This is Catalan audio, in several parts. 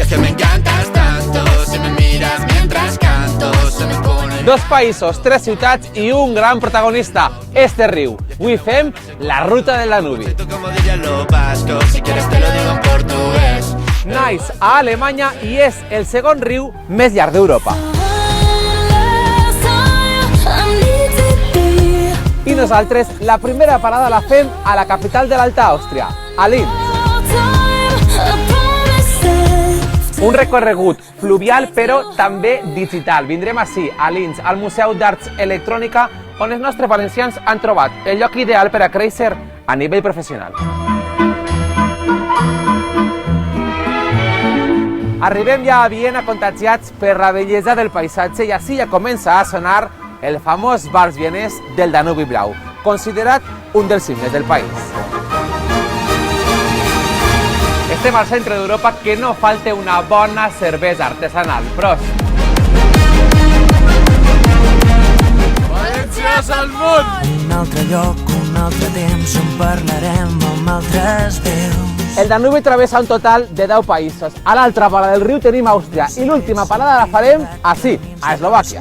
que me encantas tanto, si me miras mientras canto, se me pone... Dos països, tres ciutats i un gran protagonista, este riu. Avui fem la ruta del Danubi. Como dirían los vascos, si quieres te lo digo en portugués. Naix a Alemanya i és el segon riu més llarg d'Europa. I nosaltres la primera parada la fem a la capital de l'Alta Àustria, a Linz. Un recorregut fluvial però també digital. Vindrem ací, a Linz, al Museu d'Arts Electrònica, on els nostres valencians han trobat el lloc ideal per a créixer a nivell professional. Arribem ja a Viena contagiats per la bellesa del paisatge i així ja comença a sonar el famós vals vienès del Danubi Blau, considerat un dels himnes del país. Estem al centre d'Europa, que no falta una bona cervesa artesanal. Prost! València és el món! Un altre lloc, un altre temps, on parlarem amb altres veus. El Danubi travessa un total de 10 països. A l'altra vora del riu tenim Àustria i l'última parada la farem ací, a Eslovàquia.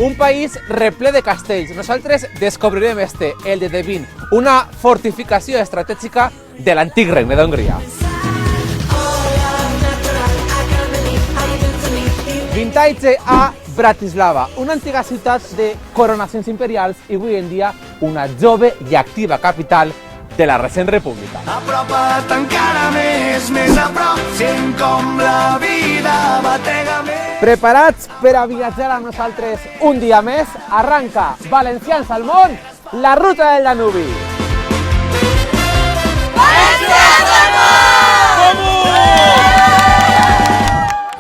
Un país reple de castells. Nosaltres descobrirem el de Devin, una fortificació estratègica de l'antic regne d'Hongria. Vintage a Bratislava, una antiga ciutat de coronacions imperials i avui en dia una jove i activa capital de la recent república. Apropa't encara més, més a prop, sent com la vida batega més. Preparats per a viatjar amb nosaltres un dia més? Arranca Valencians al món, la ruta del Danubi!